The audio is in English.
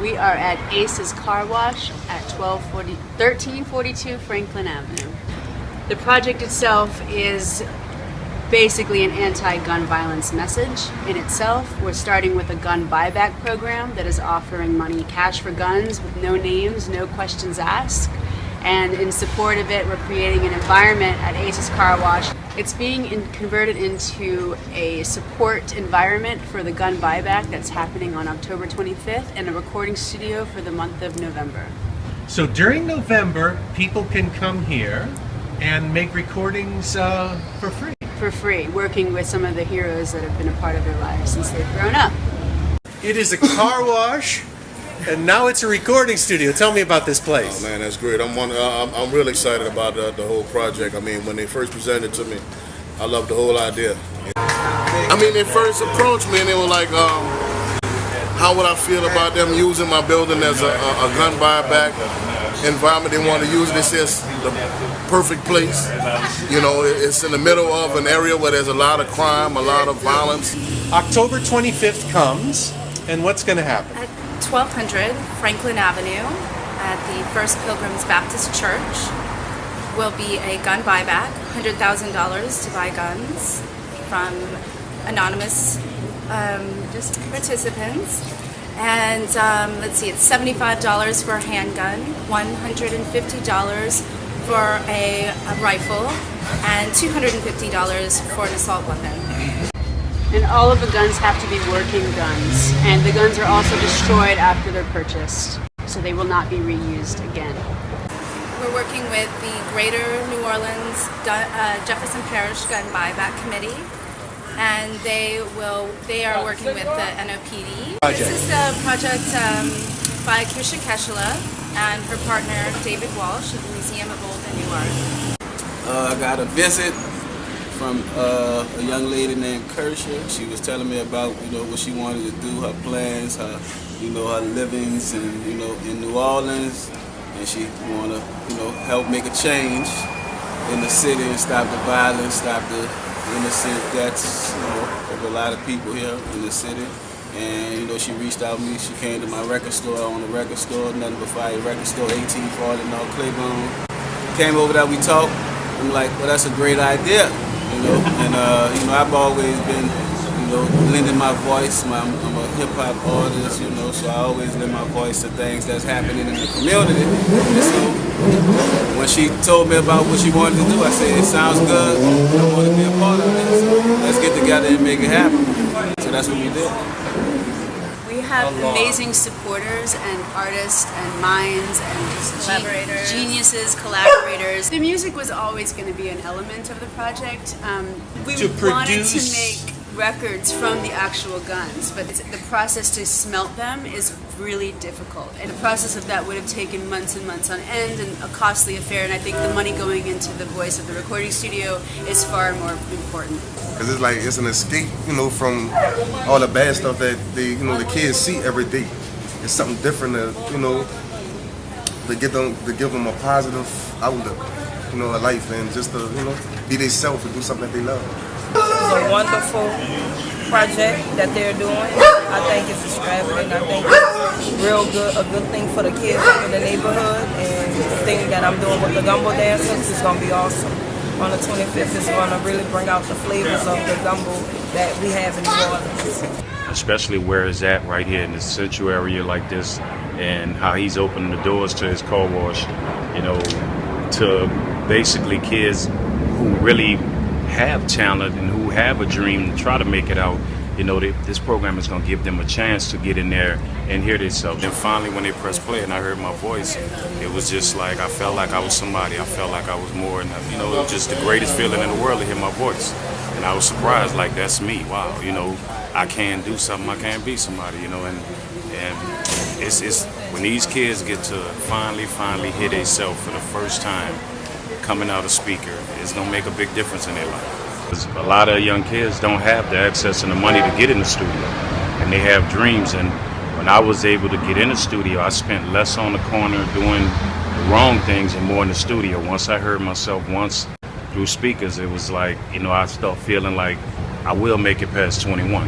We are at Ace's Car Wash at 1342 Franklin Avenue. The project itself is basically an anti-gun violence message in itself. We're starting with a gun buyback program that is offering money cash for guns with no names, no questions asked. And in support of it, we're creating an environment at Ace's Car Wash. It's being converted into a support environment for the gun buyback that's happening on October 25th and a recording studio for the month of November. So during November, people can come here and make recordings for free. For free, working with some of the heroes that have been a part of their lives since they've grown up. It is a car wash, and now it's a recording studio. Tell me about this place. Oh man, that's great. I'm really excited about the whole project. I mean, when they first presented it to me, I loved the whole idea. I mean, they first approached me and they were like, how would I feel about them using my building as a gun buyback environment? They want to use this as the perfect place. You know, it's in the middle of an area where there's a lot of crime, a lot of violence. October 25th comes, and what's going to happen? At 1200 Franklin Avenue at the First Pilgrims Baptist Church will be a gun buyback, $100,000 to buy guns from anonymous participants. And let's see, it's $75 for a handgun, $150 for a rifle, and $250 for an assault weapon. And all of the guns have to be working guns, and the guns are also destroyed after they're purchased, so they will not be reused again. We're working with the Greater New Orleans Jefferson Parish Gun Buyback Committee, and they are working with the NOPD. This is the project by Kirsha Kaechele and her partner David Walsh at the Museum of Old and New Art. I got a visit from a young lady named Kirsha. She was telling me about what she wanted to do, her plans, her her livings, and in New Orleans, and she want to help make a change in the city and stop the violence, stop the innocent deaths of a lot of people here in the city. And she reached out to me. She came to my record store, on the record store, Nothing But Fire record store, 1840 North Claiborne. Came over there, we talked. I'm like, well, that's a great idea, And I've always been, lending my voice. I'm a hip hop artist, so I always lend my voice to things that's happening in the community. And so when she told me about what she wanted to do, I said, it sounds good. I want to be a part of it. So let's get together and make it happen. So that's what we did. We have amazing supporters and artists and minds and Collaborators. Geniuses, collaborators. The music was always going to be an element of the project. We wanted to make records from the actual guns, but the process to smelt them is really difficult, and the process of that would have taken months and months on end and a costly affair, and I think the money going into the voice of the recording studio is far more important. Because it's an escape, from all the bad stuff that the kids see every day. It's something different to give them a positive outlook, a life, and just to be themselves and do something that they love. This is a wonderful project that they're doing. I think it's extravagant. I think it's a good thing for the kids in the neighborhood, and the thing that I'm doing with the gumbo dancers is going to be awesome. On the 25th, it's going to really bring out the flavors of the gumbo that we have in New Orleans. Especially where it's at right here in the central area like this, and how he's opening the doors to his car wash, to basically kids who really have talent and who have a dream to try to make it out. This program is going to give them a chance to get in there and hear themselves. And finally, when they pressed play and I heard my voice, it was just like I felt like I was somebody. I felt like I was more, and it was just the greatest feeling in the world to hear my voice. And I was surprised, like, that's me. Wow, I can do something. I can be somebody. And it's when these kids get to finally hear themselves for the first time coming out a speaker, it's gonna make a big difference in their life. A lot of young kids don't have the access and the money to get in the studio, and they have dreams. And when I was able to get in the studio, I spent less on the corner doing the wrong things and more in the studio. Once I heard myself once through speakers, it was like, I started feeling like I will make it past 21.